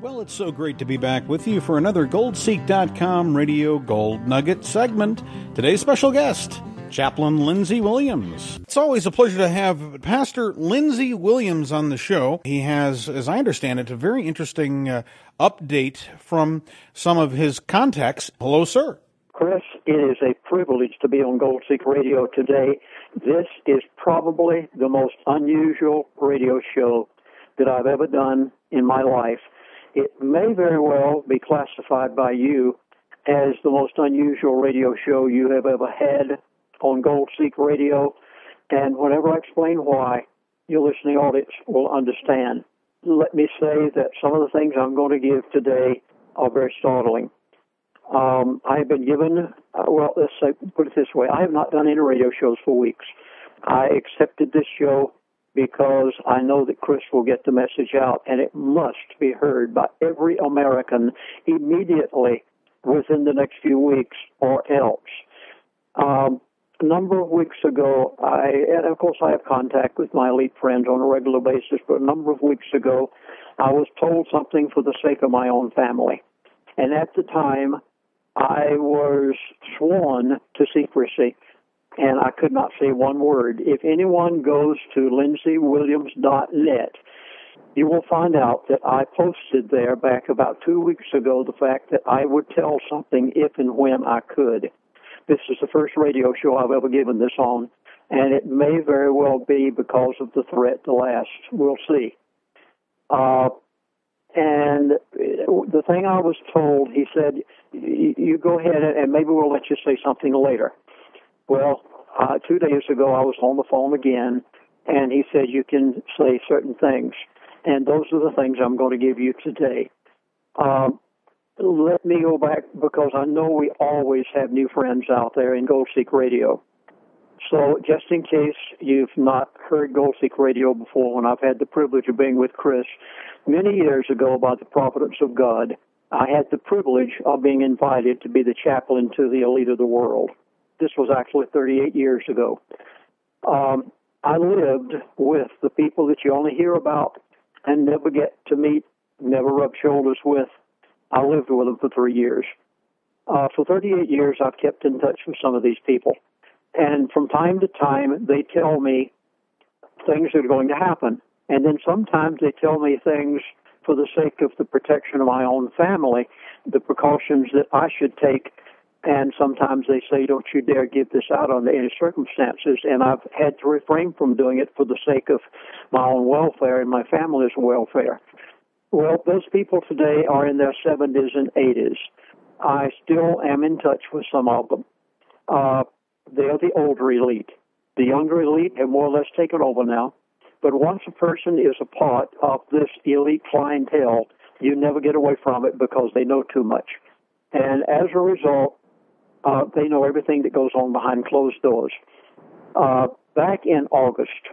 Well, it's so great to be back with you for another Goldseek.com Radio Gold Nugget segment. Today's special guest, Chaplain Lindsey Williams. It's always a pleasure to have Pastor Lindsey Williams on the show. He has, as I understand it, a very interesting update from some of his contacts. Hello, sir. Chris, it is a privilege to be on Goldseek Radio today. This is probably the most unusual radio show that I've ever done in my life. It may very well be classified by you as the most unusual radio show you have ever had on Goldseek Radio, and whenever I explain why, your listening audience will understand. Let me say that some of the things I'm going to give today are very startling. I have been given, put it this way, I have not done any radio shows for weeks. I accepted this show because I know that Chris will get the message out, and it must be heard by every American immediately within the next few weeks or else. A number of weeks ago, and of course I have contact with my elite friends on a regular basis, but a number of weeks ago, I was told something for the sake of my own family. And at the time, I was sworn to secrecy, and I could not say one word. If anyone goes to lindseywilliams.net, you will find out that I posted there back about 2 weeks ago the fact that I would tell something if and when I could. This is the first radio show I've ever given this on, and it may very well be because of the threat to last. We'll see. And the thing I was told, he said, you go ahead and maybe we'll let you say something later. Well, 2 days ago I was on the phone again, and he said you can say certain things. And those are the things I'm going to give you today. Let me go back because I know we always have new friends out there in Goldseek Radio. So just in case you've not heard Goldseek Radio before, when I've had the privilege of being with Chris, many years ago, by the providence of God, I had the privilege of being invited to be the chaplain to the elite of the world. This was actually 38 years ago. I lived with the people that you only hear about and never get to meet, never rub shoulders with. I lived with them for 3 years. For 38 years, I've kept in touch with some of these people. And from time to time, they tell me things that are going to happen. And then sometimes they tell me things for the sake of the protection of my own family, the precautions that I should take. And sometimes they say, don't you dare give this out under any circumstances. And I've had to refrain from doing it for the sake of my own welfare and my family's welfare. Well, those people today are in their 70s and 80s. I still am in touch with some of them. They're the older elite. The younger elite have more or less taken over now. But once a person is a part of this elite clientele, you never get away from it because they know too much. And as a result, they know everything that goes on behind closed doors. Back in August,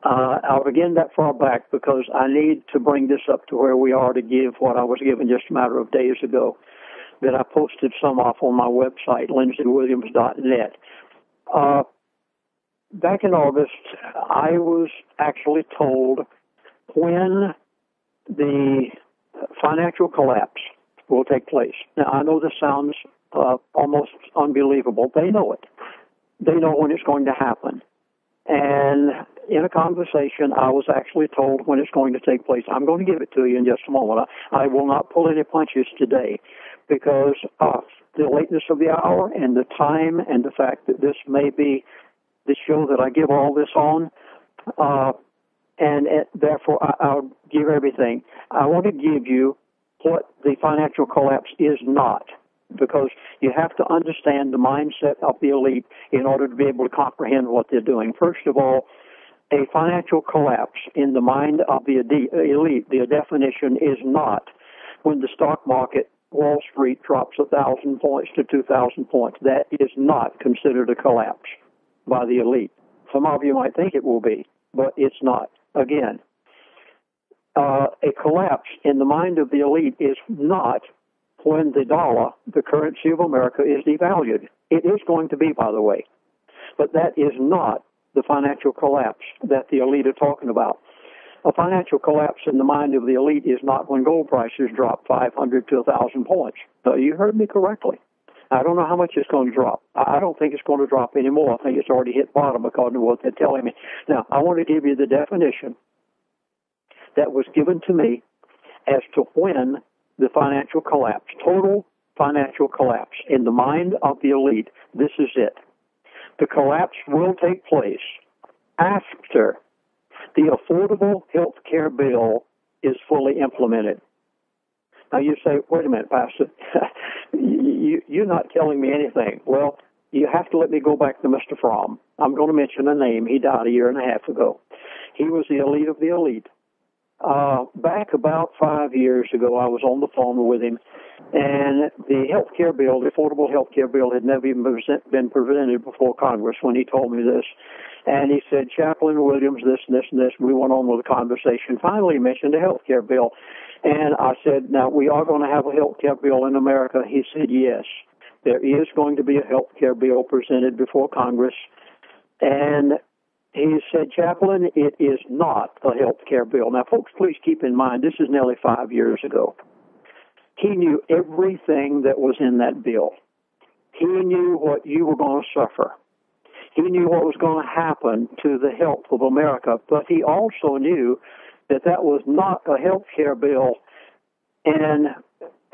I'll begin that far back because I need to bring this up to where we are to give what I was given just a matter of days ago, that I posted some off on my website, lindseywilliams.net. Back in August, I was actually told when the financial collapse will take place. Now, I know this sounds almost unbelievable. They know it. They know when it's going to happen. And in a conversation, I was actually told when it's going to take place. I'm going to give it to you in just a moment. I will not pull any punches today because of the lateness of the hour and the time and the fact that this may be the show that I give all this on. And therefore, I'll give everything. I want to give you what the financial collapse is not, because you have to understand the mindset of the elite in order to be able to comprehend what they're doing. First of all, a financial collapse in the mind of the elite, the definition is not when the stock market, Wall Street, drops 1,000 points to 2,000 points. That is not considered a collapse by the elite. Some of you might think it will be, but it's not. Again, a collapse in the mind of the elite is not when the dollar, the currency of America, is devalued. It is going to be, by the way. But that is not the financial collapse that the elite are talking about. A financial collapse in the mind of the elite is not when gold prices drop 500 to 1,000 points. So you heard me correctly. I don't know how much it's going to drop. I don't think it's going to drop anymore. I think it's already hit bottom according to what they're telling me. Now, I want to give you the definition that was given to me as to when the financial collapse, total financial collapse in the mind of the elite, this is it. The collapse will take place after the Affordable Health Care Bill is fully implemented. Now you say, wait a minute, Pastor, you're not telling me anything. Well, you have to let me go back to Mr. Fromm. I'm going to mention a name. He died a year and a half ago. He was the elite of the elite. Back about 5 years ago, I was on the phone with him, and the health care bill, the Affordable Health Care Bill, had never even been presented before Congress when he told me this. And he said, Chaplain Williams, this and this and this. We went on with the conversation. Finally, he mentioned the health care bill. And I said, now, we are going to have a health care bill in America. He said, yes, there is going to be a health care bill presented before Congress. And he said, Chaplain, it is not a health care bill. Now, folks, please keep in mind, this is nearly 5 years ago. He knew everything that was in that bill. He knew what you were going to suffer. He knew what was going to happen to the health of America, but he also knew that that was not a health care bill. And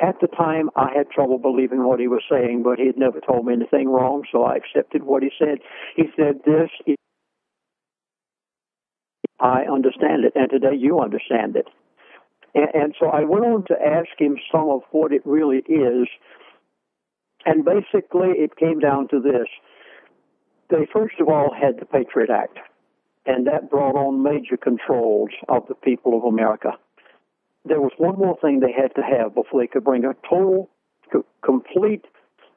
at the time, I had trouble believing what he was saying, but he had never told me anything wrong, so I accepted what he said. He said, this is, I understand it, and today you understand it. And so I went on to ask him some of what it really is, and basically it came down to this. They first of all had the Patriot Act, and that brought on major controls of the people of America. There was one more thing they had to have before they could bring a total, complete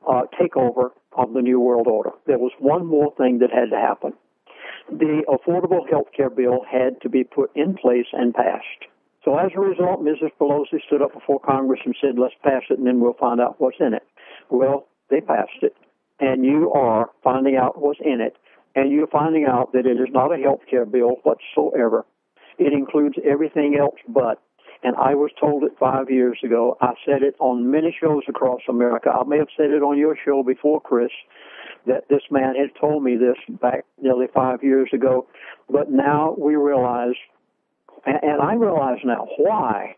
takeover of the New World Order. There was one more thing that had to happen. The Affordable Health Care Bill had to be put in place and passed. So as a result, Mrs. Pelosi stood up before Congress and said, let's pass it, and then we'll find out what's in it. Well, they passed it, and you are finding out what's in it, and you're finding out that it is not a health care bill whatsoever. It includes everything else but. And I was told it 5 years ago. I said it on many shows across America. I may have said it on your show before, Chris, that this man had told me this back nearly 5 years ago. But now we realize, and I realize now why,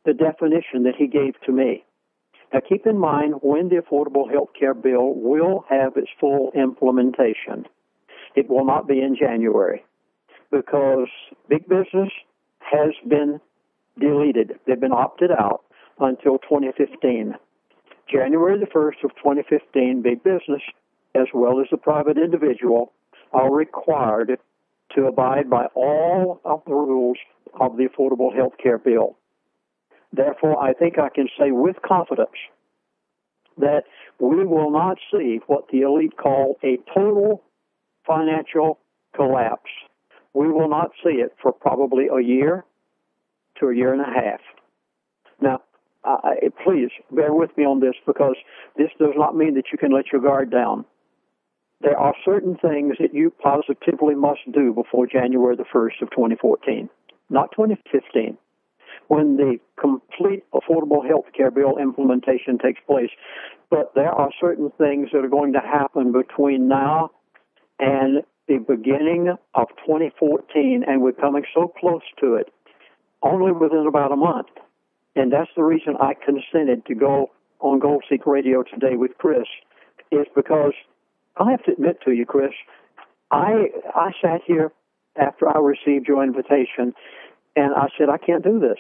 the definition that he gave to me. Now keep in mind, when the Affordable Health Care Bill will have its full implementation, it will not be in January, because big business has been deleted. They've been opted out until 2015. January the 1st of 2015, big business, as well as the private individual, are required to abide by all of the rules of the Affordable Health Care Bill. Therefore, I think I can say with confidence that we will not see what the elite call a total financial collapse. We will not see it for probably a year to a year and a half. Now, please bear with me on this, because this does not mean that you can let your guard down. There are certain things that you positively must do before January the 1st of 2014, not 2015, when the complete Affordable Health Care Bill implementation takes place. But there are certain things that are going to happen between now and the beginning of 2014, and we're coming so close to it, only within about a month. And that's the reason I consented to go on Goldseek Radio today with Chris, is because I have to admit to you, Chris, I sat here after I received your invitation, and I said, I can't do this.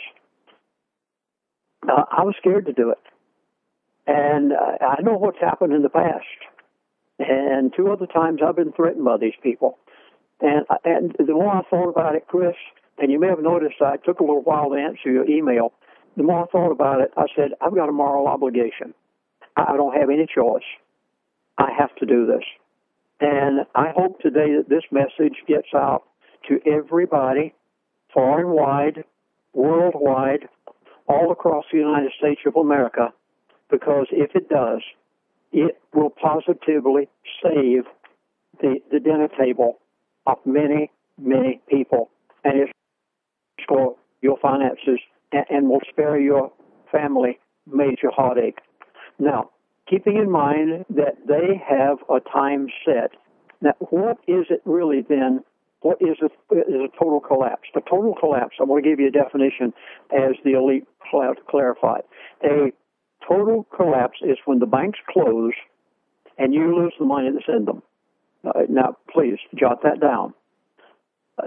I was scared to do it. And I know what's happened in the past. And 2 other times I've been threatened by these people. And the more I thought about it, Chris, and you may have noticed I took a little while to answer your email, the more I thought about it, I said, I've got a moral obligation. I don't have any choice. I have to do this. And I hope today that this message gets out to everybody, far and wide, worldwide, all across the United States of America, because if it does, it will positively save the dinner table of many, many people. And it's for your finances and will spare your family major heartache. Now, keeping in mind that they have a time set. Now, what is it really then? What is a total collapse? A total collapse, I'm going to give you a definition as the elite clarified. A total collapse is when the banks close and you lose the money that's in them. Now, please, jot that down.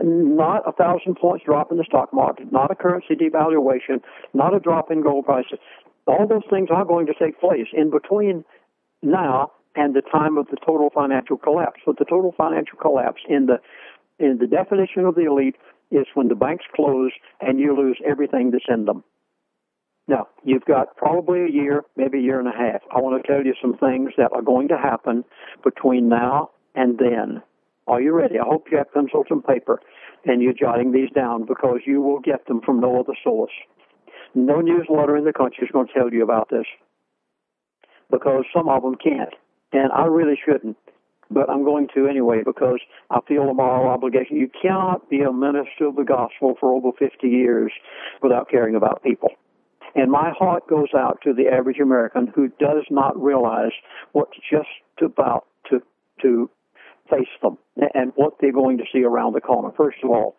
Not 1,000 points drop in the stock market, not a currency devaluation, not a drop in gold prices. All those things are going to take place in between now and the time of the total financial collapse. But the total financial collapse in the definition of the elite is when the banks close and you lose everything that's in them. Now, you've got probably a year, maybe a year and a half. I want to tell you some things that are going to happen between now and then. Are you ready? I hope you have pencils and paper and you're jotting these down because you will get them from no other source. No newsletter in the country is going to tell you about this because some of them can't. And I really shouldn't, but I'm going to anyway because I feel a moral obligation. You cannot be a minister of the gospel for over 50 years without caring about people. And my heart goes out to the average American who does not realize what's just about to face them and what they're going to see around the corner. First of all,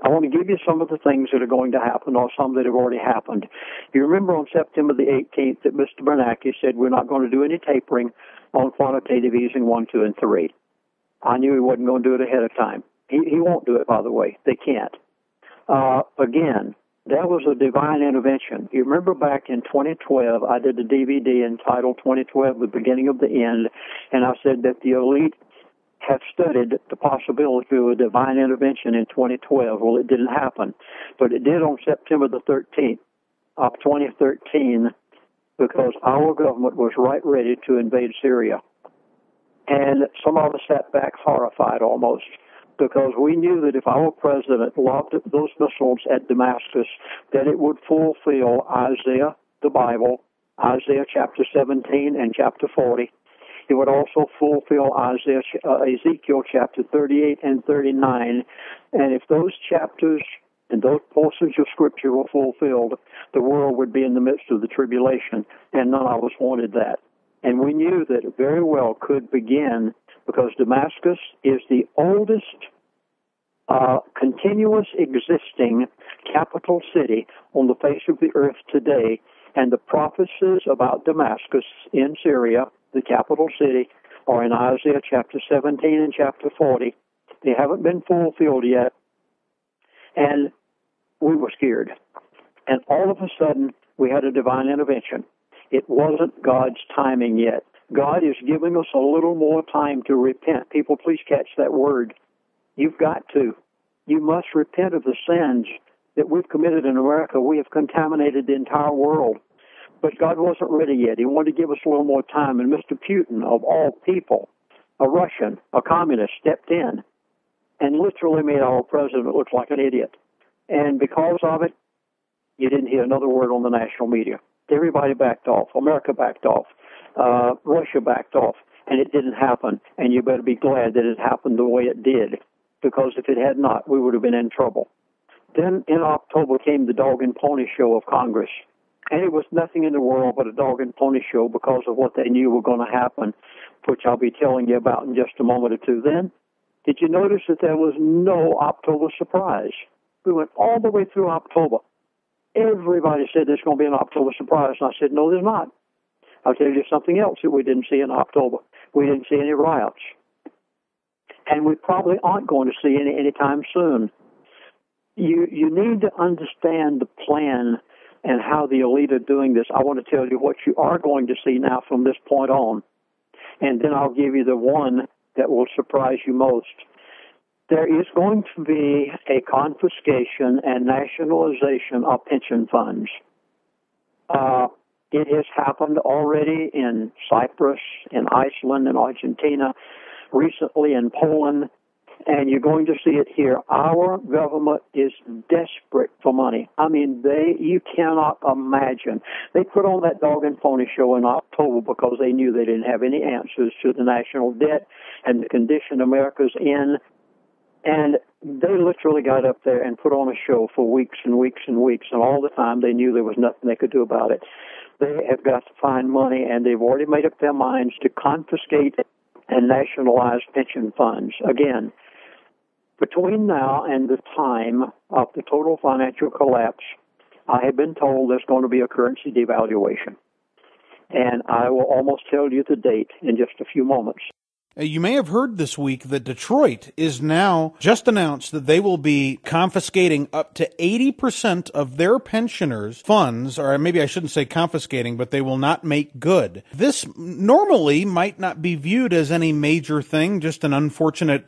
I want to give you some of the things that are going to happen or some that have already happened. You remember on September the 18th that Mr. Bernanke said we're not going to do any tapering on quantitative easing 1, 2, and 3. I knew he wasn't going to do it ahead of time. He won't do it, by the way. They can't. Again, that was a divine intervention. You remember back in 2012, I did a DVD entitled 2012, The Beginning of the End, and I said that the elite have studied the possibility of a divine intervention in 2012. Well, it didn't happen, but it did on September the 13th of 2013 because our government was right ready to invade Syria. And some of us sat back horrified almost because we knew that if our president lobbed those missiles at Damascus, that it would fulfill Isaiah, the Bible, Isaiah chapter 17 and chapter 40. It would also fulfill Ezekiel chapter 38 and 39. And if those chapters and those portions of Scripture were fulfilled, the world would be in the midst of the tribulation, and none of us wanted that. And we knew that it very well could begin because Damascus is the oldest continuous existing capital city on the face of the earth today, and the prophecies about Damascus in Syria, the capital city, are in Isaiah chapter 17 and chapter 40. They haven't been fulfilled yet, and we were scared. And all of a sudden, we had a divine intervention. It wasn't God's timing yet. God is giving us a little more time to repent. People, please catch that word. You've got to. You must repent of the sins that we've committed in America. We have contaminated the entire world. But God wasn't ready yet. He wanted to give us a little more time. And Mr. Putin, of all people, a Russian, a communist, stepped in and literally made our president look like an idiot. And because of it, you didn't hear another word on the national media. Everybody backed off. America backed off. Russia backed off. And it didn't happen. And you better be glad that it happened the way it did. Because if it had not, we would have been in trouble. Then in October came the dog and pony show of Congress. And it was nothing in the world but a dog and pony show because of what they knew were going to happen, which I'll be telling you about in just a moment or two. Then, did you notice that there was no October surprise? We went all the way through October. Everybody said there's going to be an October surprise. And I said, no, there's not. I'll tell you something else that we didn't see in October. We didn't see any riots. And we probably aren't going to see any anytime soon. You need to understand the plan and how the elite are doing this. I want to tell you what you are going to see now from this point on. And then I'll give you the one that will surprise you most. There is going to be a confiscation and nationalization of pension funds. It has happened already in Cyprus, in Iceland, in Argentina, recently in Poland, and you're going to see it here. Our government is desperate for money. I mean, you cannot imagine. They put on that dog and pony show in October because they knew they didn't have any answers to the national debt and the condition America's in. And they literally got up there and put on a show for weeks and weeks and weeks, and all the time they knew there was nothing they could do about it. They have got to find money, and they've already made up their minds to confiscate and nationalize pension funds. Again, between now and the time of the total financial collapse, I have been told there's going to be a currency devaluation. And I will almost tell you the date in just a few moments. You may have heard this week that Detroit is now just announced that they will be confiscating up to 80% of their pensioners' funds, or maybe I shouldn't say confiscating, but they will not make good. This normally might not be viewed as any major thing, just an unfortunate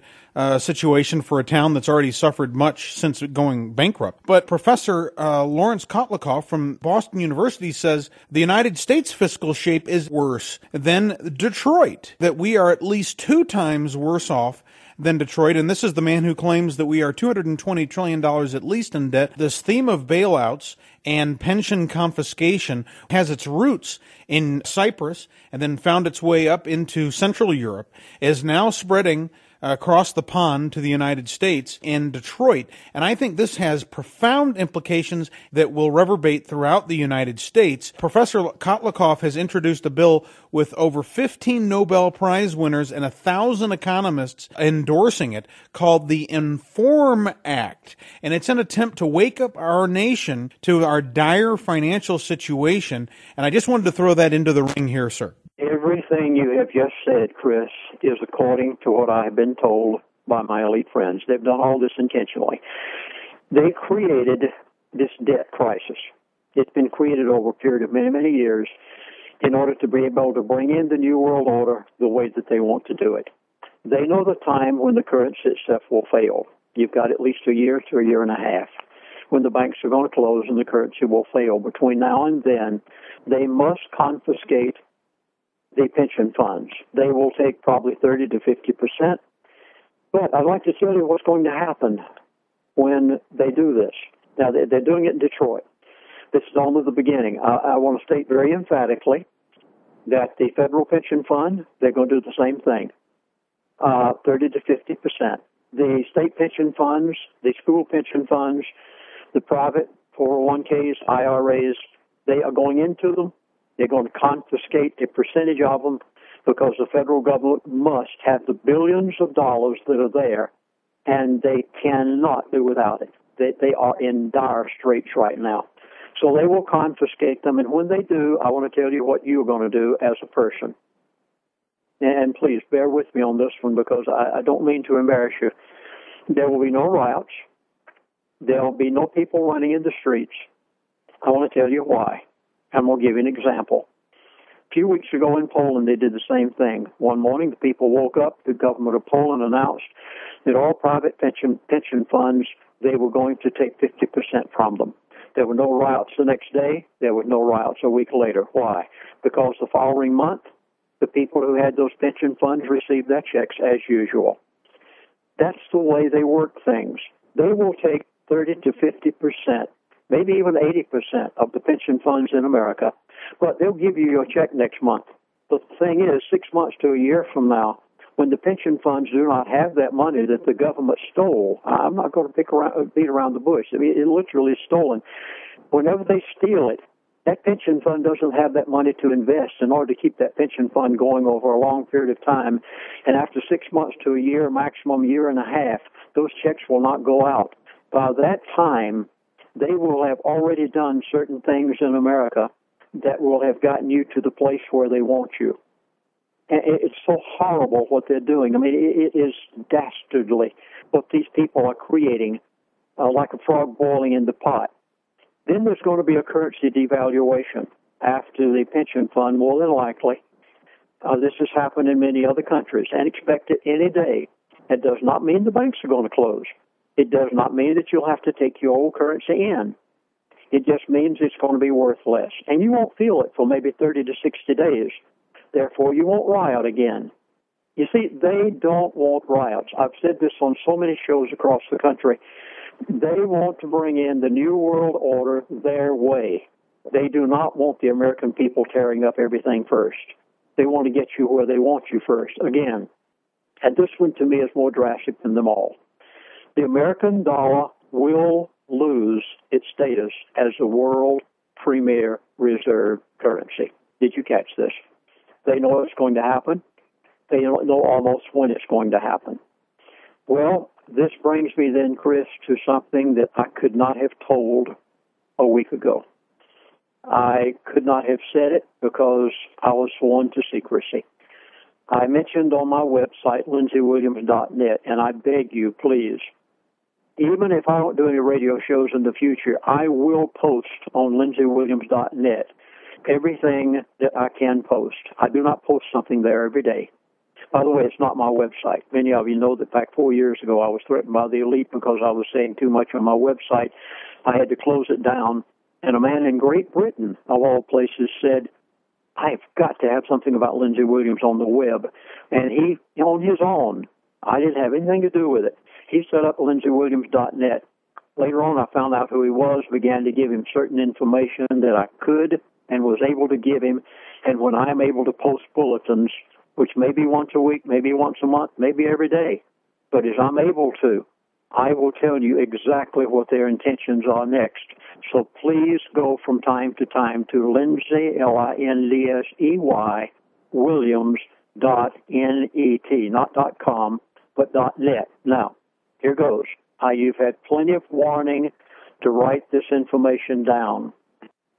situation for a town that's already suffered much since going bankrupt. But Professor Lawrence Kotlikoff from Boston University says the United States fiscal shape is worse than Detroit, that we are at least 2 times worse off than Detroit. And this is the man who claims that we are $220 trillion at least in debt. This theme of bailouts and pension confiscation has its roots in Cyprus and then found its way up into Central Europe, is now spreading across the pond to the United States in Detroit. And I think this has profound implications that will reverberate throughout the United States. Professor Kotlikoff has introduced a bill with over 15 Nobel Prize winners and 1,000 economists endorsing it called the Inform Act. And it's an attempt to wake up our nation to our dire financial situation. And I just wanted to throw that into the ring here, sir. Everything you have just said, Chris, is according to what I have been told by my elite friends. They've done all this intentionally. They created this debt crisis. It's been created over a period of many, many years in order to be able to bring in the New World Order the way that they want to do it. They know the time when the currency itself will fail. You've got at least a year to a year and a half when the banks are going to close and the currency will fail. Between now and then, they must confiscate the pension funds. They will take probably 30 to 50%. But I'd like to tell you what's going to happen when they do this. Now, they're doing it in Detroit. This is only the beginning. I want to state very emphatically that the federal pension fund, they're going to do the same thing, 30 to 50%. The state pension funds, the school pension funds, the private 401ks, IRAs, they are going into them. They're going to confiscate a percentage of them because the federal government must have the billions of dollars that are there, and they cannot do without it. They are in dire straits right now. So they will confiscate them, and when they do, I want to tell you what you're going to do as a person. And please bear with me on this one because I don't mean to embarrass you. There will be no riots. There will be no people running in the streets. I want to tell you why. I'm going to give you an example. A few weeks ago in Poland, they did the same thing. One morning, the people woke up. The government of Poland announced that all private pension funds, they were going to take 50% from them. There were no riots the next day. There were no riots a week later. Why? Because the following month, the people who had those pension funds received their checks as usual. That's the way they work things. They will take 30 to 50%. Maybe even 80% of the pension funds in America, but they'll give you your check next month. The thing is, 6 months to a year from now, when the pension funds do not have that money that the government stole, I'm not going to beat around the bush. I mean, it literally is stolen. Whenever they steal it, that pension fund doesn't have that money to invest in order to keep that pension fund going over a long period of time. And after 6 months to a year, maximum year and a half, those checks will not go out. By that time, they will have already done certain things in America that will have gotten you to the place where they want you. And it's so horrible what they're doing. I mean, it is dastardly what these people are creating, like a frog boiling in the pot. Then there's going to be a currency devaluation after the pension fund, more than likely. This has happened in many other countries, and expect it any day. It does not mean the banks are going to close. It does not mean that you'll have to take your old currency in. It just means it's going to be worth less. And you won't feel it for maybe 30 to 60 days. Therefore, you won't riot again. You see, they don't want riots. I've said this on so many shows across the country. They want to bring in the New World Order their way. They do not want the American people tearing up everything first. They want to get you where they want you first, again. And this one, to me, is more drastic than them all. The American dollar will lose its status as the world premier reserve currency. Did you catch this? They know it's going to happen. They know almost when it's going to happen. Well, this brings me then, Chris, to something that I could not have told a week ago. I could not have said it because I was sworn to secrecy. I mentioned on my website, lindseywilliams.net, and I beg you, please, even if I don't do any radio shows in the future, I will post on lindseywilliams.net everything that I can post. I do not post something there every day. By the way, it's not my website. Many of you know that back 4 years ago, I was threatened by the elite because I was saying too much on my website. I had to close it down. And a man in Great Britain, of all places, said, I've got to have something about Lindsey Williams on the web. And he, on his own, I didn't have anything to do with it. He set up lindseywilliams.net. Later on, I found out who he was, began to give him certain information that I could and was able to give him. And when I'm able to post bulletins, which may be once a week, maybe once a month, maybe every day, but as I'm able to, I will tell you exactly what their intentions are next. So please go from time to time to Lindsey, Lindsey, Williams.net, not .com, but .net. Now, here goes. You've had plenty of warning to write this information down.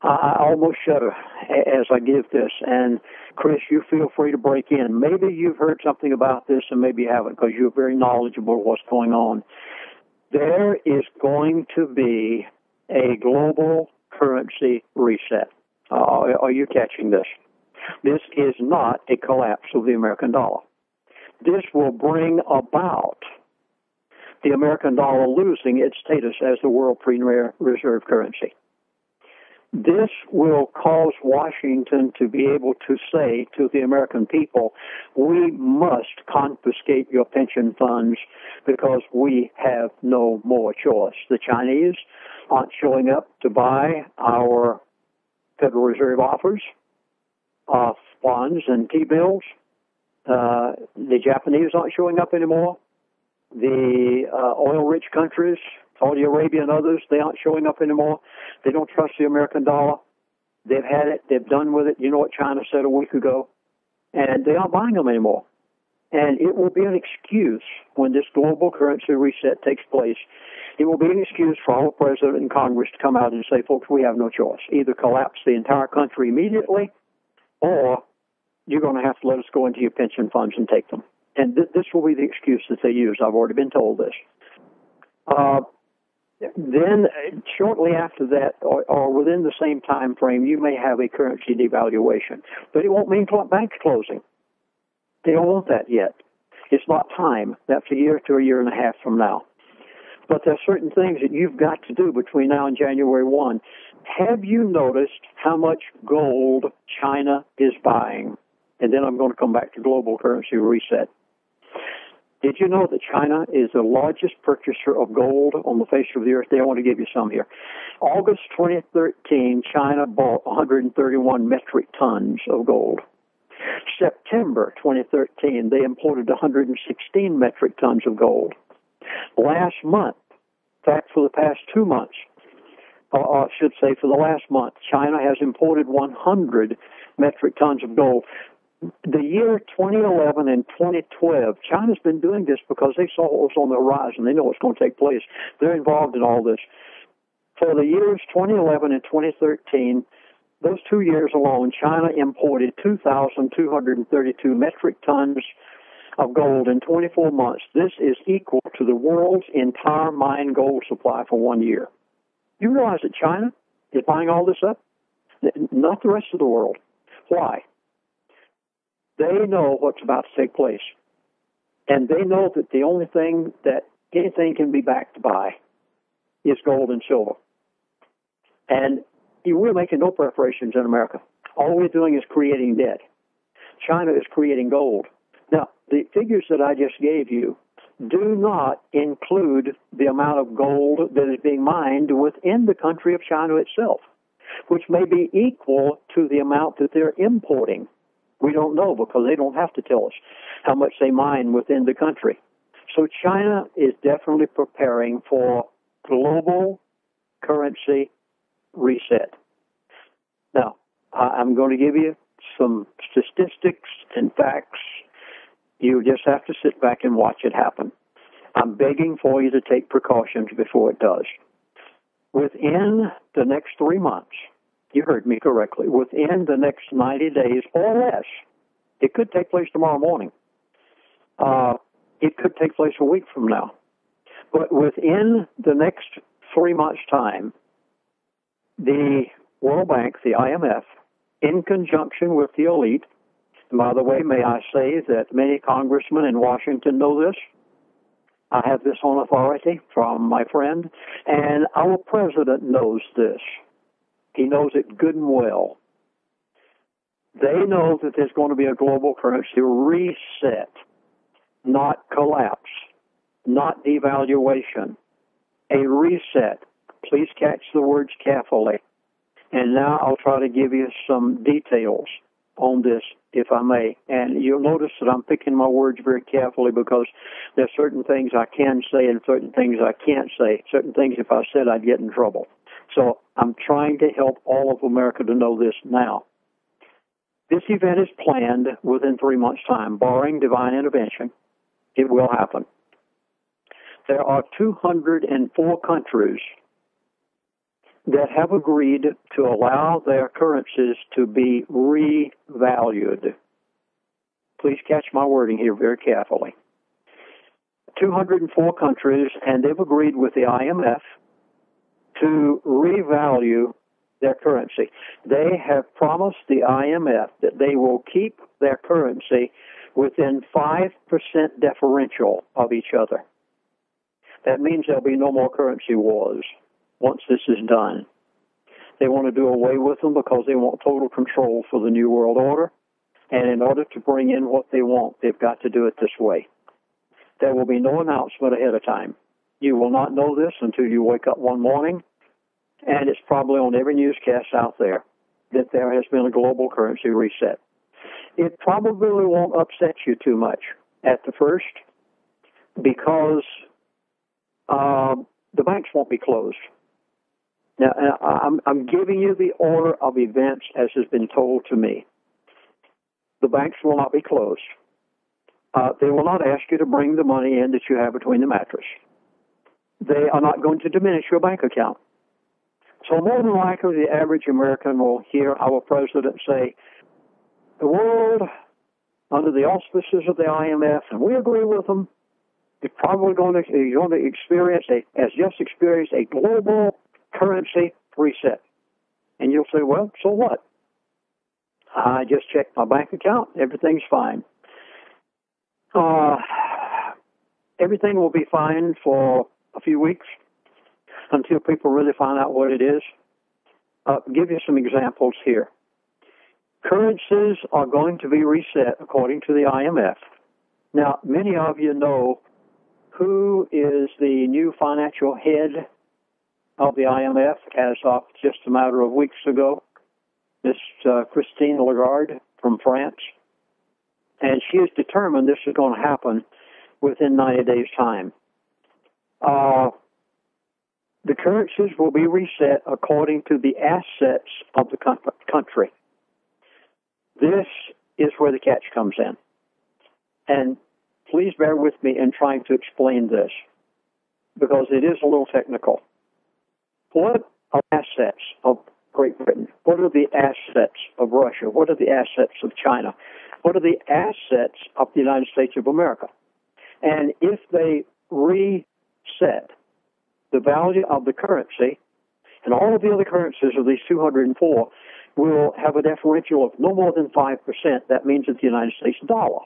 I almost shudder as I give this. And, Chris, you feel free to break in. Maybe you've heard something about this and maybe you haven't because you're very knowledgeable of what's going on. There is going to be a global currency reset. Are you catching this? This is not a collapse of the American dollar. This will bring about the American dollar losing its status as the world premier reserve currency. This will cause Washington to be able to say to the American people, we must confiscate your pension funds because we have no more choice. The Chinese aren't showing up to buy our Federal Reserve offers of bonds and T-bills. The Japanese aren't showing up anymore. The oil-rich countries, Saudi Arabia and others, they aren't showing up anymore. They don't trust the American dollar. They've had it. They've done with it. You know what China said a week ago? And they aren't buying them anymore. And it will be an excuse when this global currency reset takes place. It will be an excuse for all the President and Congress to come out and say, folks, we have no choice. Either collapse the entire country immediately, or you're going to have to let us go into your pension funds and take them. And this will be the excuse that they use. I've already been told this. Then, shortly after that, or within the same time frame, you may have a currency devaluation. But it won't mean banks closing. They don't want that yet. It's not time. That's a year to a year and a half from now. But there are certain things that you've got to do between now and January 1. Have you noticed how much gold China is buying? And then I'm going to come back to global currency reset. Did you know that China is the largest purchaser of gold on the face of the earth? I want to give you some here. August 2013, China bought 131 metric tons of gold. September 2013, they imported 116 metric tons of gold. Last month, in fact, for the past 2 months, or I should say for the last month, China has imported 100 metric tons of gold. The year 2011 and 2012, China's been doing this because they saw what was on the horizon. They know what's going to take place. They're involved in all this. For the years 2011 and 2013, those 2 years alone, China imported 2,232 metric tons of gold in 24 months. This is equal to the world's entire mined gold supply for 1 year. You realize that China is buying all this up? Not the rest of the world. Why? They know what's about to take place. And they know that the only thing that anything can be backed by is gold and silver. And we're making no preparations in America. All we're doing is creating debt. China is creating gold. Now, the figures that I just gave you do not include the amount of gold that is being mined within the country of China itself, which may be equal to the amount that they're importing. We don't know because they don't have to tell us how much they mine within the country. So China is definitely preparing for global currency reset. Now, I'm going to give you some statistics and facts. You just have to sit back and watch it happen. I'm begging for you to take precautions before it does. Within the next 3 months, you heard me correctly, within the next 90 days or less, it could take place tomorrow morning. It could take place a week from now. But within the next 3 months' time, the World Bank, the IMF, in conjunction with the elite, and by the way, may I say that many congressmen in Washington know this. I have this on authority from my friend, and our president knows this. He knows it good and well. They know that there's going to be a global currency reset, not collapse, not devaluation, a reset. Please catch the words carefully. And now I'll try to give you some details on this, if I may. And you'll notice that I'm picking my words very carefully because there's certain things I can say and certain things I can't say. Certain things, if I said, I'd get in trouble. So I'm trying to help all of America to know this now. This event is planned within 3 months' time, barring divine intervention. It will happen. There are 204 countries that have agreed to allow their currencies to be revalued. Please catch my wording here very carefully. 204 countries, and they've agreed with the IMF to revalue their currency. They have promised the IMF that they will keep their currency within 5% differential of each other. That means there'll be no more currency wars once this is done. They want to do away with them because they want total control for the New World Order. And in order to bring in what they want, they've got to do it this way. There will be no announcement ahead of time. You will not know this until you wake up one morning, and it's probably on every newscast out there that there has been a global currency reset. It probably won't upset you too much at the first because the banks won't be closed. Now, I'm giving you the order of events as has been told to me. The banks will not be closed. They will not ask you to bring the money in that you have between the mattress. They are not going to diminish your bank account. So more than likely, the average American will hear our president say, the world, under the auspices of the IMF, and we agree with them, is probably going to experience has just experienced a global currency reset. And you'll say, well, so what? I just checked my bank account. Everything's fine. Everything will be fine for a few weeks until people really find out what it is. Give you some examples here. Currencies are going to be reset according to the IMF. Now, many of you know who is the new financial head of the IMF as of just a matter of weeks ago. Miss Christine Lagarde from France. And she is determined this is going to happen within 90 days' time. The currencies will be reset according to the assets of the country. This is where the catch comes in. And please bear with me in trying to explain this, because it is a little technical. What are assets of Great Britain? What are the assets of Russia? What are the assets of China? What are the assets of the United States of America? And if they reset the value of the currency, and all of the other currencies of these 204 will have a differential of no more than 5%, that means that the United States dollar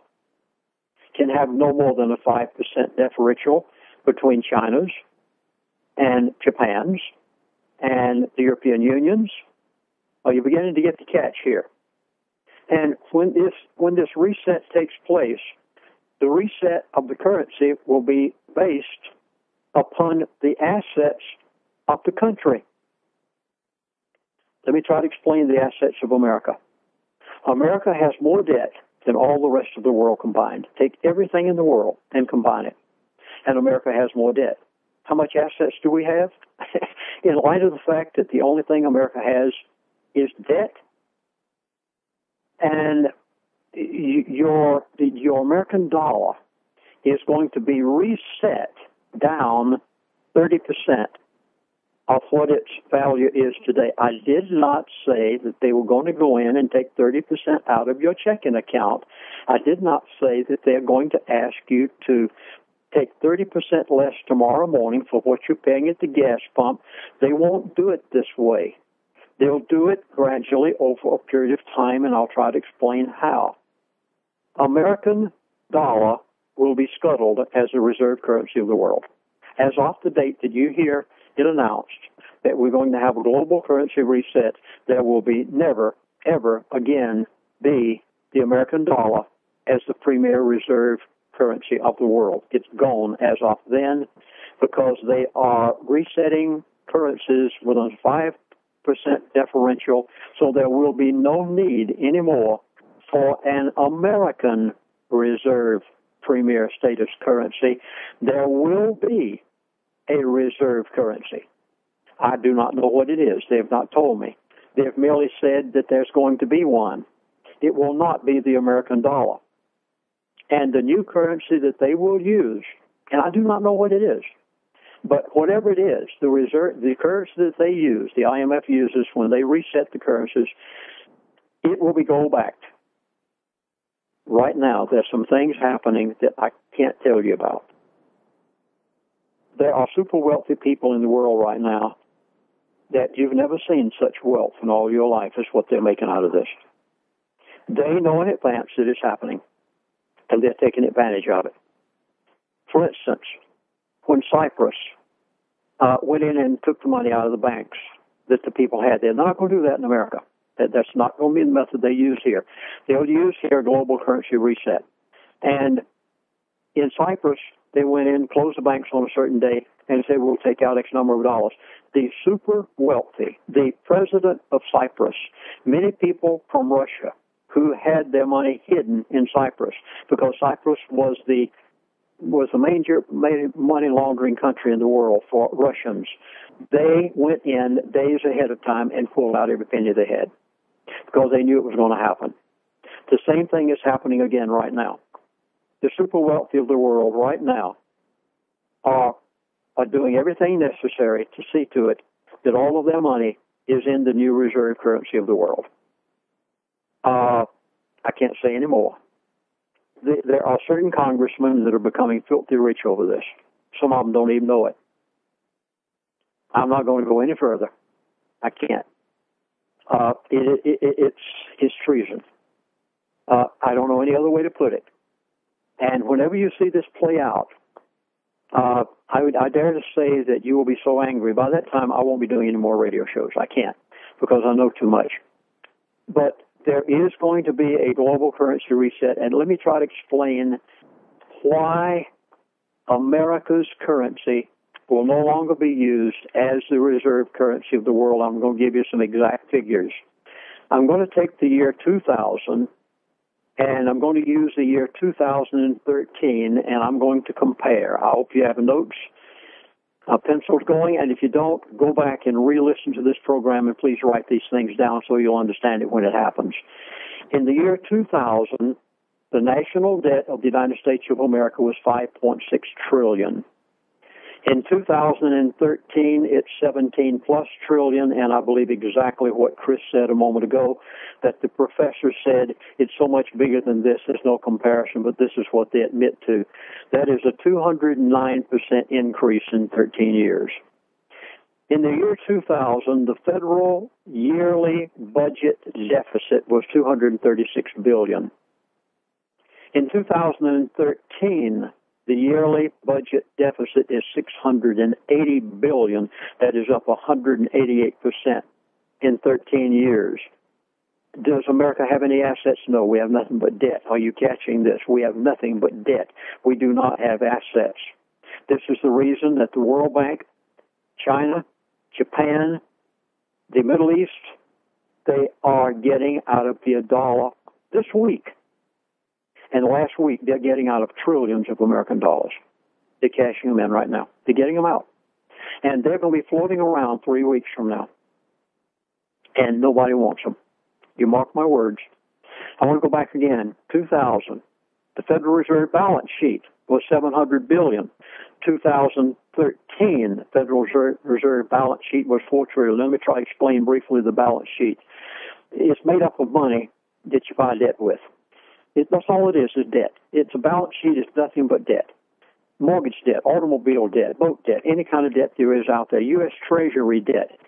can have no more than a 5% differential between China's and Japan's and the European Union's. You're beginning to get the catch here. And when this reset takes place, the reset of the currency will be based upon the assets of the country. Let me try to explain the assets of America. America has more debt than all the rest of the world combined. Take everything in the world and combine it. and America has more debt. How much assets do we have? In light of the fact that the only thing America has is debt, and your American dollar is going to be reset down 30% of what its value is today. I did not say that they were going to go in and take 30% out of your checking account. I did not say that they're going to ask you to take 30% less tomorrow morning for what you're paying at the gas pump. They won't do it this way. They'll do it gradually over a period of time, and I'll try to explain how. American dollar will be scuttled as the reserve currency of the world. As of the date that you hear it announced that we're going to have a global currency reset, there will be never, ever again be the American dollar as the premier reserve currency of the world. It's gone as of then because they are resetting currencies with a 5% differential, so there will be no need anymore for an American reserve premier status currency. There will be a reserve currency. I do not know what it is. They have not told me. They have merely said that there's going to be one. It will not be the American dollar. And the new currency that they will use, and I do not know what it is, but whatever it is, the currency that they use, the IMF uses when they reset the currencies, it will be gold-backed. Right now, there's some things happening that I can't tell you about. There are super wealthy people in the world right now that you've never seen such wealth in all your life as what they're making out of this. They know in advance that it's happening, and they're taking advantage of it. For instance, when Cyprus went in and took the money out of the banks that the people had, they're not going to do that in America. That's not going to be the method they use here. They'll use here a global currency reset. And in Cyprus, they went in, closed the banks on a certain day, and said, we'll take out X number of dollars. The super wealthy, the president of Cyprus, many people from Russia who had their money hidden in Cyprus, because Cyprus was the major money laundering country in the world for Russians. They went in days ahead of time and pulled out every penny they had because they knew it was going to happen. The same thing is happening again right now. The super wealthy of the world right now are doing everything necessary to see to it that all of their money is in the new reserve currency of the world. I can't say any more. There are certain congressmen that are becoming filthy rich over this. Some of them don't even know it. I'm not going to go any further. I can't. It's treason. I don't know any other way to put it. And whenever you see this play out, I dare to say that you will be so angry. By that time, I won't be doing any more radio shows. I can't, because I know too much. But there is going to be a global currency reset, and let me try to explain why America's currency will no longer be used as the reserve currency of the world. I'm going to give you some exact figures. I'm going to take the year 2000, and I'm going to use the year 2013, and I'm going to compare. I hope you have notes, pencils going, and if you don't, go back and re-listen to this program, and please write these things down so you'll understand it when it happens. In the year 2000, the national debt of the United States of America was $5.6 trillion. In 2013, it's 17+ trillion, and I believe exactly what Chris said a moment ago, that the professor said it's so much bigger than this, there's no comparison, but this is what they admit to. That is a 209% increase in 13 years. In the year 2000, the federal yearly budget deficit was $236 billion. In 2013, the yearly budget deficit is $680 billion. That is up 188% in 13 years. Does America have any assets? No, we have nothing but debt. Are you catching this? We have nothing but debt. We do not have assets. This is the reason that the World Bank, China, Japan, the Middle East, they are getting out of the dollar this week. And last week, they're getting out of trillions of American dollars. They're cashing them in right now. They're getting them out. And they're going to be floating around 3 weeks from now. And nobody wants them. You mark my words. I want to go back again. 2000. The Federal Reserve balance sheet was $700 billion. 2013, the Federal Reserve balance sheet was $4 trillion. Let me try to explain briefly the balance sheet. It's made up of money that you buy debt with. That's all it is debt. It's a balance sheet. It's nothing but debt. Mortgage debt, automobile debt, boat debt, any kind of debt there is out there. U.S. Treasury debt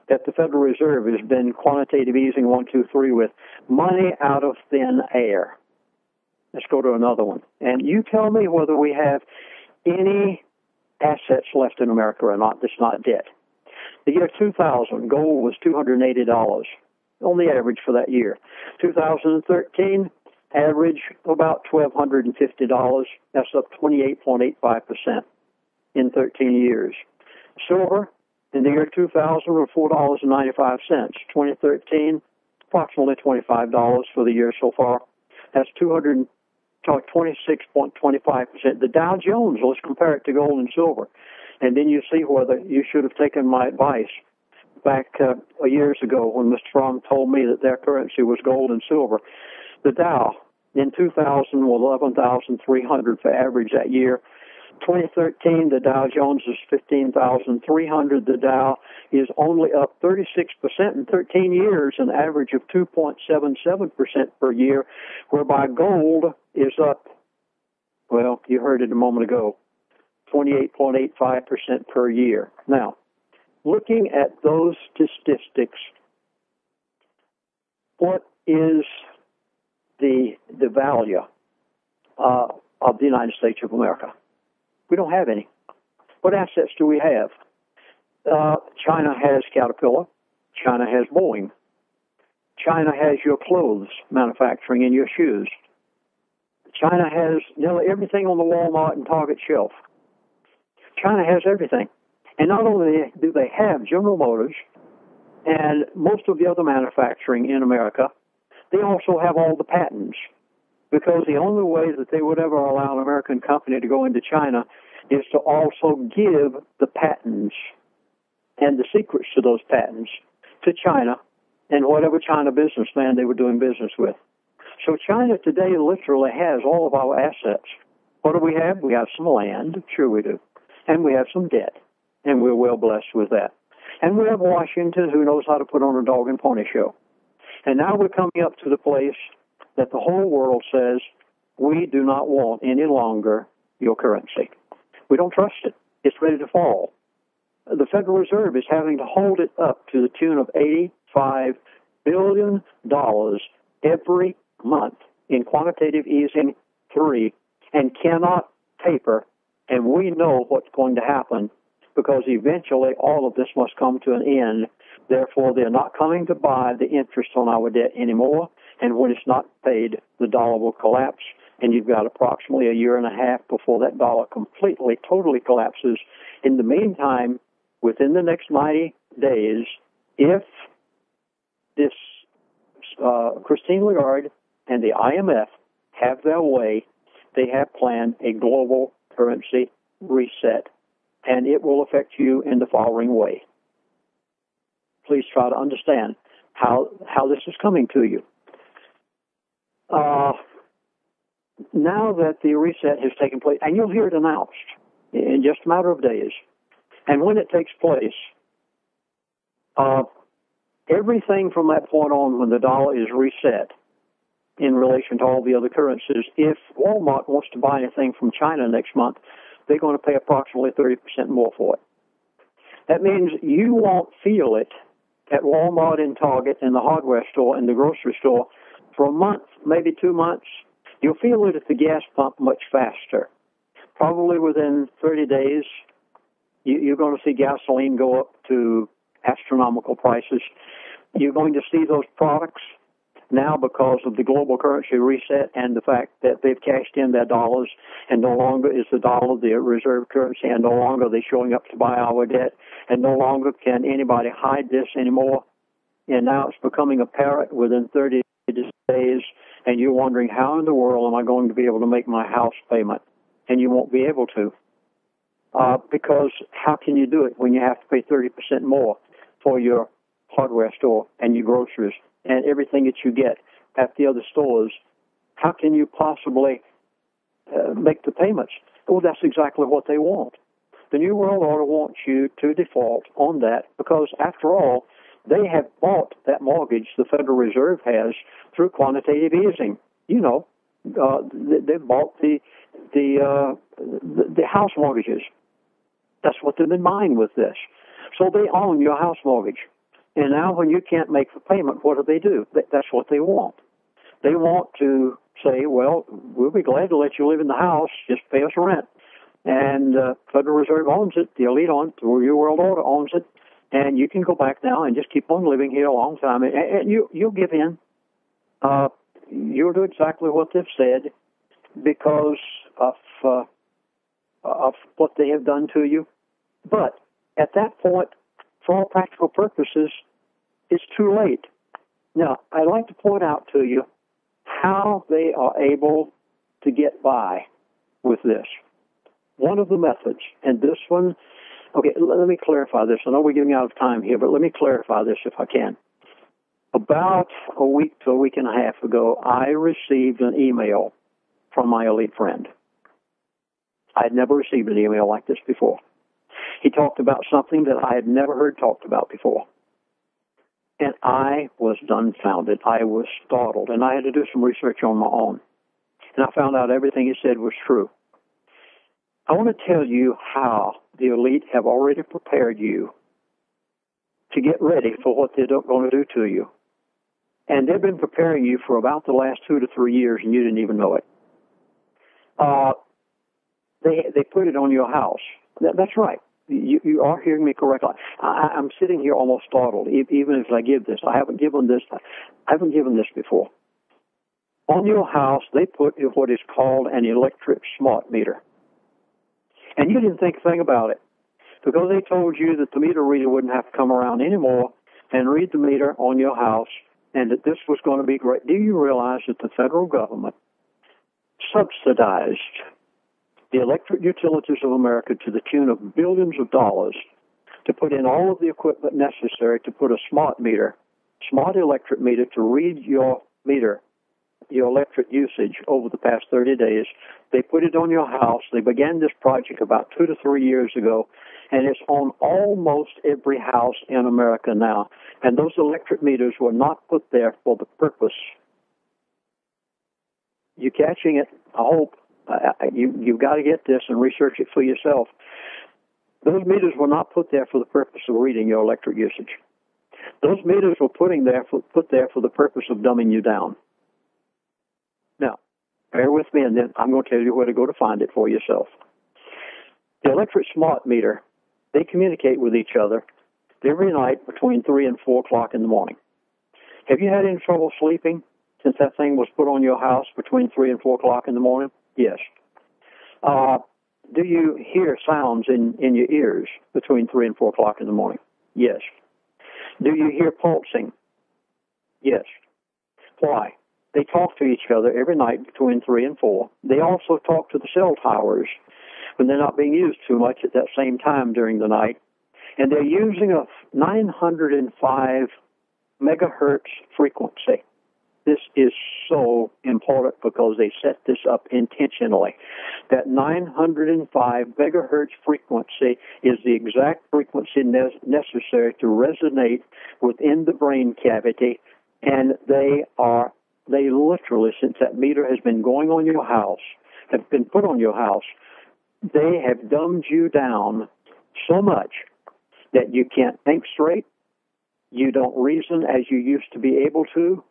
that the Federal Reserve has been quantitative easing 1, 2, 3 with. Money out of thin air. Let's go to another one. And you tell me whether we have any assets left in America or not that's not debt. The year 2000, gold was $280 on the average for that year. 2013, average about $1,250. That's up 28.85% in 13 years. Silver in the year 2000 was $4.95. 2013, approximately $25 for the year so far. That's 26.25%. The Dow Jones, let's compare it to gold and silver. And then you see whether you should have taken my advice back years ago when Mr. Fromm told me that their currency was gold and silver. The Dow in 2000 was 11,300 for average that year. 2013, the Dow Jones is 15,300. The Dow is only up 36% in 13 years, an average of 2.77% per year, whereby gold is up, well, you heard it a moment ago, 28.85% per year. Now, looking at those statistics, what is the value of the United States of America? We don't have any. What assets do we have? China has Caterpillar. China has Boeing. China has your clothes manufacturing and your shoes. China has nearly everything on the Walmart and Target shelf. China has everything. And not only do they have General Motors and most of the other manufacturing in America, they also have all the patents. Because the only way that they would ever allow an American company to go into China is to also give the patents and the secrets to those patents to China and whatever China businessman they were doing business with. So China today literally has all of our assets. What do we have? We have some land, sure we do, and we have some debt, and we're well blessed with that. And we have Washington, who knows how to put on a dog and pony show. And now we're coming up to the place that the whole world says, we do not want any longer your currency. We don't trust it. It's ready to fall. The Federal Reserve is having to hold it up to the tune of $85 billion every month in quantitative easing 3 and cannot taper. And we know what's going to happen because eventually all of this must come to an end. Therefore, they're not coming to buy the interest on our debt anymore. And when it's not paid, the dollar will collapse. And you've got approximately a year and a half before that dollar completely, totally collapses. In the meantime, within the next 90 days, if this Christine Lagarde and the IMF have their way, they have planned a global currency reset. And it will affect you in the following way. Please try to understand how this is coming to you. Now that the reset has taken place, and you'll hear it announced in just a matter of days, and when it takes place, everything from that point on when the dollar is reset in relation to all the other currencies, if Walmart wants to buy anything from China next month, they're going to pay approximately 30% more for it. That means you won't feel it at Walmart and Target and the hardware store and the grocery store for a month, maybe 2 months. You'll feel it at the gas pump much faster. Probably within 30 days, you're going to see gasoline go up to astronomical prices. You're going to see those products now because of the global currency reset and the fact that they've cashed in their dollars and no longer is the dollar the reserve currency and no longer are they showing up to buy our debt and no longer can anybody hide this anymore. And now it's becoming apparent within 30 days and you're wondering, how in the world am I going to be able to make my house payment? And you won't be able to. because how can you do it when you have to pay 30% more for your hardware store and your groceries and everything that you get at the other stores? How can you possibly make the payments? Well, that's exactly what they want. The New World Order wants you to default on that because, after all, they have bought that mortgage the Federal Reserve has through quantitative easing. You know, they bought the house mortgages. That's what they've been buying with this. So they own your house mortgage. And now when you can't make the payment, what do? That's what they want. They want to say, well, we'll be glad to let you live in the house, just pay us rent. And Federal Reserve owns it, the elite owns it, the New World Order owns it, and you can go back now and just keep on living here a long time. And you'll give in. You'll do exactly what they've said because of what they have done to you. But at that point, for all practical purposes, it's too late. Now, I'd like to point out to you how they are able to get by with this. One of the methods, and this one, okay, let me clarify this. I know we're getting out of time here, but let me clarify this if I can. About a week to a week and a half ago, I received an email from my elite friend. I had never received an email like this before. He talked about something that I had never heard talked about before. And I was dumbfounded. I was startled. And I had to do some research on my own. And I found out everything he said was true. I want to tell you how the elite have already prepared you to get ready for what they're going to do to you. And they've been preparing you for about the last 2 to 3 years, and you didn't even know it. They put it on your house. That's right. You are hearing me correctly. I'm sitting here almost startled, even as I give this. I haven't given this before. On your house, they put what is called an electric smart meter. And you didn't think a thing about it because they told you that the meter reader wouldn't have to come around anymore and read the meter on your house and that this was going to be great. Do you realize that the federal government subsidized the electric utilities of America to the tune of billions of dollars to put in all of the equipment necessary to put a smart electric meter to read your meter, your electric usage over the past 30 days. They put it on your house. They began this project about 2 to 3 years ago, and it's on almost every house in America now. And those electric meters were not put there for the purpose. You catching it? I hope. You've got to get this and research it for yourself. Those meters were not put there for the purpose of reading your electric usage. Those meters were put there for the purpose of dumbing you down. Now, bear with me, and then I'm going to tell you where to go to find it for yourself. The electric smart meter, they communicate with each other every night between 3 and 4 o'clock in the morning. Have you had any trouble sleeping since that thing was put on your house between 3 and 4 o'clock in the morning? Yes. Do you hear sounds in your ears between 3 and 4 o'clock in the morning? Yes. Do you hear pulsing? Yes. Why? They talk to each other every night between 3 and 4. They also talk to the cell towers when they're not being used too much at that same time during the night. And they're using a 905 megahertz frequency. This is so important because they set this up intentionally. That 905 megahertz frequency is the exact frequency necessary to resonate within the brain cavity, and they literally, since that meter has been going on your house, have been put on your house, they have dumbed you down so much that you can't think straight, you don't reason as you used to be able to.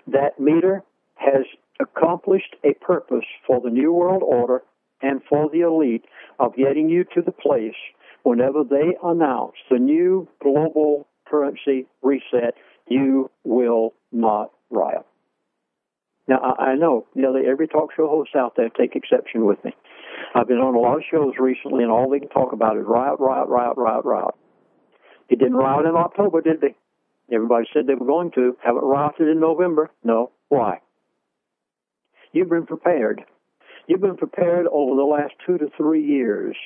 That meter has accomplished a purpose for the New World Order and for the elite of getting you to the place whenever they announce the new global currency reset, you will not riot. Now, I know, every talk show host out there take exception with me. I've been on a lot of shows recently, and all they can talk about is riot, riot, riot, riot, riot. It didn't riot in October, did they? Everybody said they were going to. Haven't rioted in November? No. Why? You've been prepared. You've been prepared over the last 2 to 3 years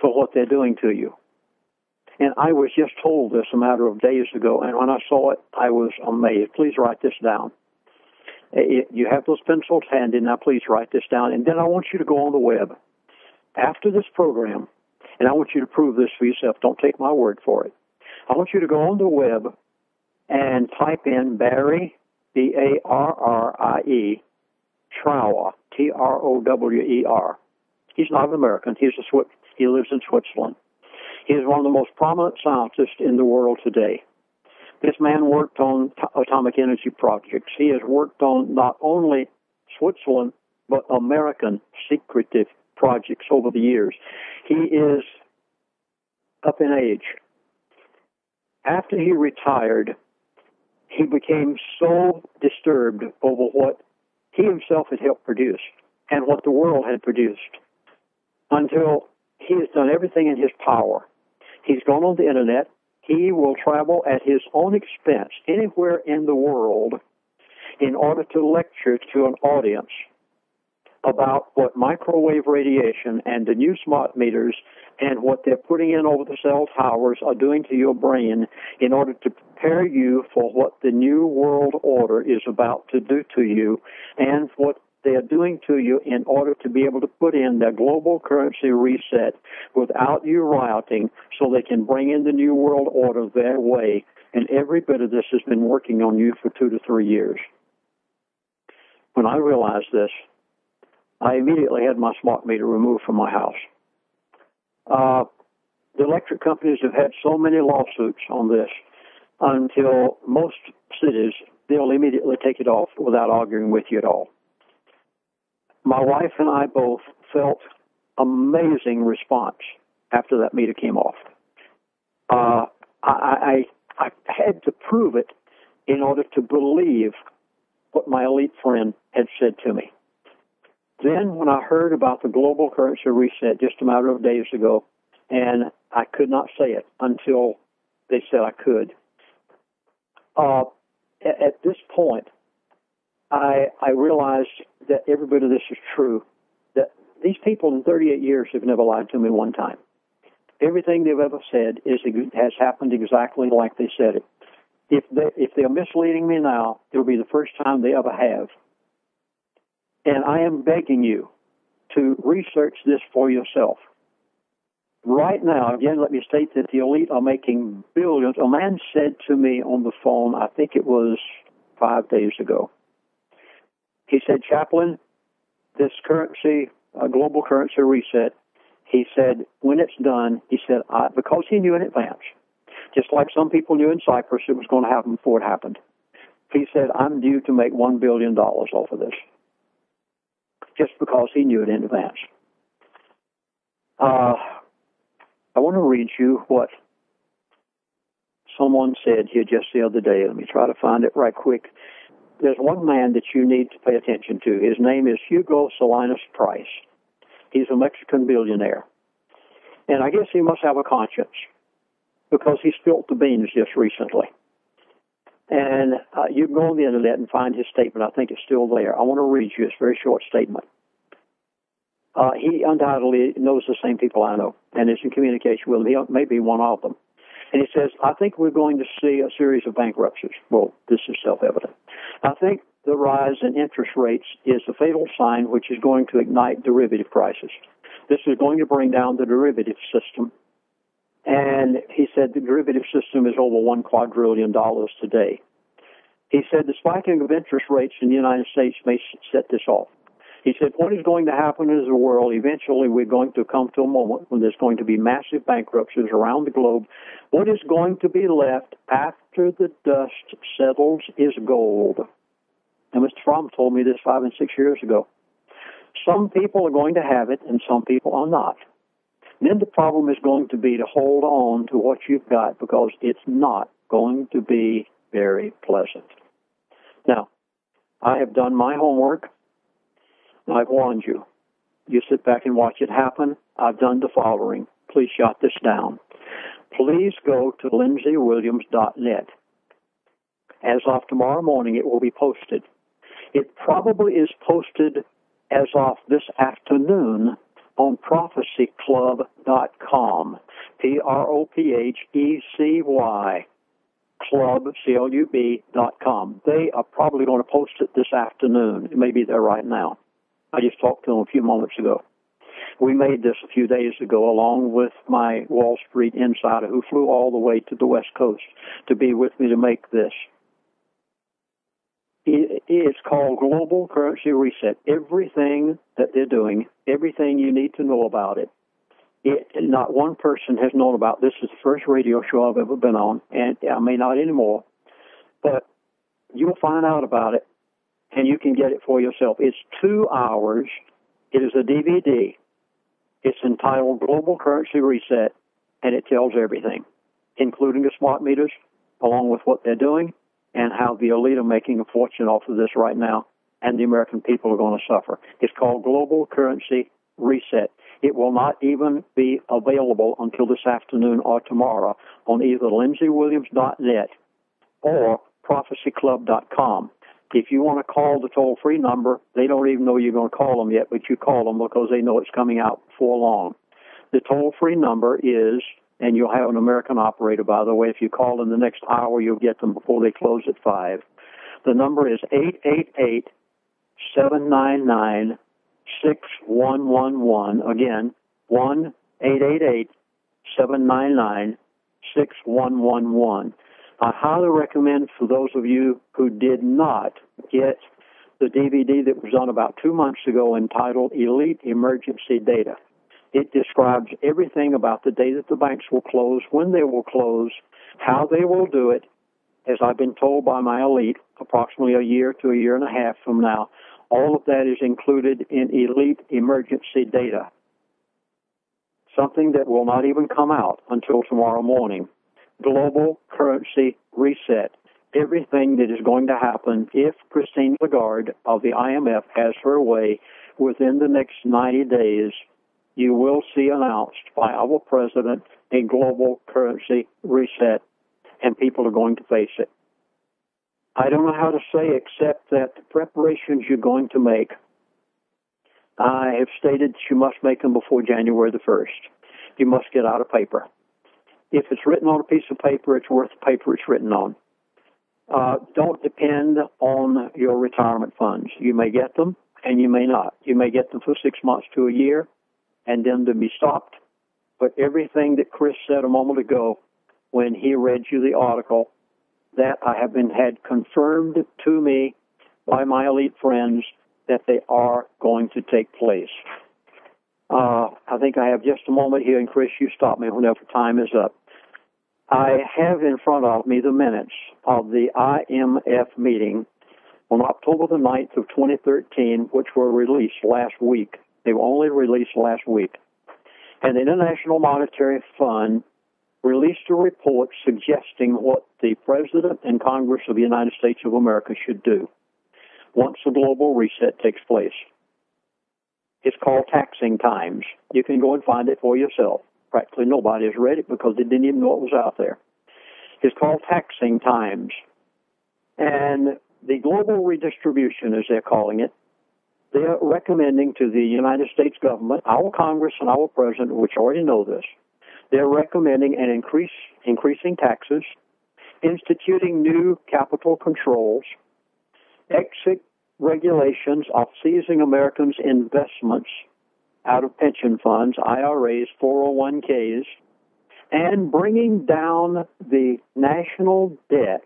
for what they're doing to you. And I was just told this a matter of days ago, and when I saw it, I was amazed. Please write this down. You have those pencils handy, now please write this down. And then I want you to go on the web after this program, and I want you to prove this for yourself. Don't take my word for it. I want you to go on the web and type in Barrie, Barrie, Trower, Trower. He's not an American. He lives in Switzerland. He is one of the most prominent scientists in the world today. This man worked on atomic energy projects. He has worked on not only Switzerland, but American secretive projects over the years. He is up in age. After he retired, he became so disturbed over what he himself had helped produce and what the world had produced until he has done everything in his power. He's gone on the internet. He will travel at his own expense anywhere in the world in order to lecture to an audience about what microwave radiation and the new smart meters and what they're putting in over the cell towers are doing to your brain in order to prepare you for what the new world order is about to do to you and what they are doing to you in order to be able to put in their global currency reset without you rioting so they can bring in the new world order their way. And every bit of this has been working on you for 2 to 3 years. When I realized this, I immediately had my smart meter removed from my house. The electric companies have had so many lawsuits on this until most cities, they'll immediately take it off without arguing with you at all. My wife and I both felt amazing response after that meter came off. I had to prove it in order to believe what my elite friend had said to me. Then when I heard about the global currency reset just a matter of days ago, and I could not say it until they said I could, at this point, I realized that every bit of this is true, that these people in 38 years have never lied to me one time. Everything they've ever said has happened exactly like they said it. If they're misleading me now, it'll be the first time they ever have. And I am begging you to research this for yourself. Right now, again, let me state that the elite are making billions. A man said to me on the phone, I think it was 5 days ago, he said, Chaplain, this currency, global currency reset, he said, when it's done, he said, because he knew in advance, just like some people knew in Cyprus it was going to happen before it happened. He said, I'm due to make $1 billion off of this, just because he knew it in advance. I want to read you what someone said here just the other day. Let me try to find it right quick. There's one man that you need to pay attention to. His name is Hugo Salinas Price. He's a Mexican billionaire. And I guess he must have a conscience because he spilt the beans just recently. And you can go on the internet and find his statement. I think it's still there. I want to read you his very short statement. He undoubtedly knows the same people I know and is in communication with them. He may be one of them. And he says, I think we're going to see a series of bankruptcies. Well, this is self-evident. I think the rise in interest rates is a fatal sign which is going to ignite derivative prices. This is going to bring down the derivative system. And he said the derivative system is over $1 quadrillion today. He said the spiking of interest rates in the United States may set this off. He said what is going to happen in the world, eventually we're going to come to a moment when there's going to be massive bankruptcies around the globe. What is going to be left after the dust settles is gold. And Mr. Fromm told me this 5 and 6 years ago. Some people are going to have it and some people are not. Then the problem is going to be to hold on to what you've got because it's not going to be very pleasant. Now, I have done my homework. I've warned you. You sit back and watch it happen. I've done the following. Please jot this down. Please go to lindseywilliams.net. As of tomorrow morning, it will be posted. It probably is posted as of this afternoon on prophecyclub.com, PROPHECY, club, CLUB.com. They are probably going to post it this afternoon. It may be there right now. I just talked to them a few moments ago. We made this a few days ago along with my Wall Street insider who flew all the way to the West Coast to be with me to make this. It's called Global Currency Reset. Everything that they're doing, everything you need to know about it. Not one person has known about this. Is the first radio show I've ever been on, and I may not anymore, but you'll find out about it, and you can get it for yourself. It's 2 hours. It is a DVD. It's entitled Global Currency Reset, and it tells everything, including the smart meters, along with what they're doing, and how the elite are making a fortune off of this right now, and the American people are going to suffer. It's called Global Currency Reset. It will not even be available until this afternoon or tomorrow on either LindseyWilliams.net or prophecyclub.com. If you want to call the toll-free number, they don't even know you're going to call them yet, but you call them because they know it's coming out before long. The toll-free number is, and you'll have an American operator, by the way. If you call in the next hour, you'll get them before they close at 5. The number is 888-799-6111. Again, 1-888-799-6111. I highly recommend for those of you who did not get the DVD that was done about 2 months ago entitled Elite Emergency Data. It describes everything about the day that the banks will close, when they will close, how they will do it. As I've been told by my elite, approximately a year to a year and a half from now, all of that is included in Elite Emergency Data, something that will not even come out until tomorrow morning. Global Currency Reset. Everything that is going to happen if Christine Lagarde of the IMF has her way within the next 90 days, you will see announced by our president a global currency reset, and people are going to face it. I don't know how to say except that the preparations you're going to make, I have stated that you must make them before January the 1st. You must get out of paper. If it's written on a piece of paper, it's worth the paper it's written on. Don't depend on your retirement funds. You may get them, and you may not. You may get them for 6 months to a year, and then to be stopped. But everything that Chris said a moment ago when he read you the article, that I have had confirmed to me by my elite friends that they are going to take place. I think I have just a moment here, and Chris, you stop me whenever time is up. I have in front of me the minutes of the IMF meeting on October the 9th of 2013, which were released last week. They were only released last week. And the International Monetary Fund released a report suggesting what the President and Congress of the United States of America should do once the global reset takes place. It's called Taxing Times. You can go and find it for yourself. Practically nobody has read it because they didn't even know it was out there. It's called Taxing Times. And the global redistribution, as they're calling it, they're recommending to the United States government, our Congress and our President, which already know this, they're recommending an increasing taxes, instituting new capital controls, exit regulations of seizing Americans' investments out of pension funds, IRAs, 401ks, and bringing down the national debt.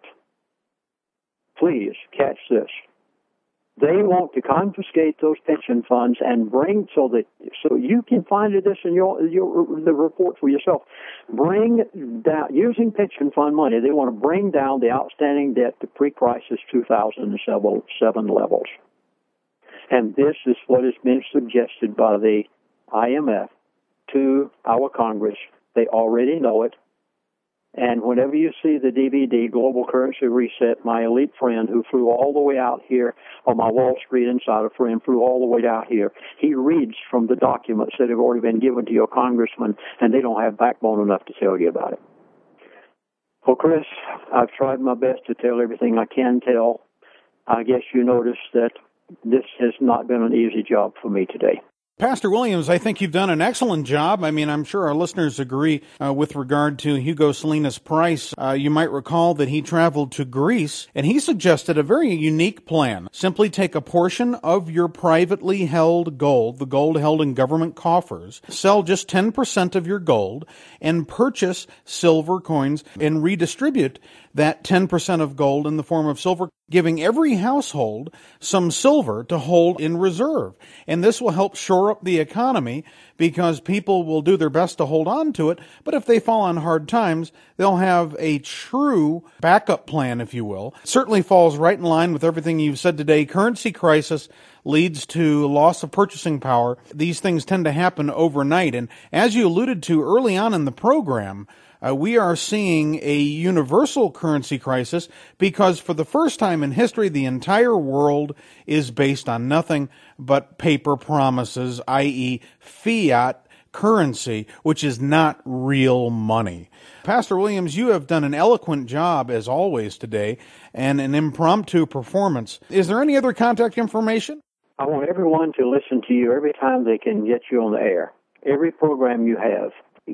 Please catch this. They want to confiscate those pension funds and bring so you can find this in the report for yourself. Bring down using pension fund money. They want to bring down the outstanding debt to pre-crisis 2007 levels. And this is what has been suggested by the IMF to our Congress. They already know it. And whenever you see the DVD, Global Currency Reset, my elite friend who flew all the way out here, or my Wall Street insider friend flew all the way out here, he reads from the documents that have already been given to your congressman, and they don't have backbone enough to tell you about it. Well, Chris, I've tried my best to tell everything I can tell. I guess you noticed that this has not been an easy job for me today. Pastor Williams, I think you've done an excellent job. I mean, I'm sure our listeners agree with regard to Hugo Salinas Price. You might recall that he traveled to Greece, and he suggested a very unique plan. Simply take a portion of your privately held gold, the gold held in government coffers, sell just 10% of your gold, and purchase silver coins and redistribute that 10% of gold in the form of silver, giving every household some silver to hold in reserve. And this will help shore up the economy because people will do their best to hold on to it. But if they fall on hard times, they'll have a true backup plan, if you will. It certainly falls right in line with everything you've said today. Currency crisis leads to loss of purchasing power. These things tend to happen overnight. And as you alluded to early on in the program, we are seeing a universal currency crisis because for the first time in history, the entire world is based on nothing but paper promises, i.e. fiat currency, which is not real money. Pastor Williams, you have done an eloquent job, as always, today, and an impromptu performance. Is there any other contact information? I want everyone to listen to you every time they can get you on the air, every program you have.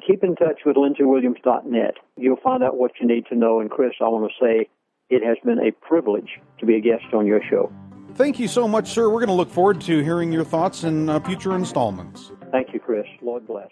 Keep in touch with LindseyWilliams.net. You'll find out what you need to know. And Chris, I want to say it has been a privilege to be a guest on your show. Thank you so much, sir. We're going to look forward to hearing your thoughts in future installments. Thank you, Chris. Lord bless.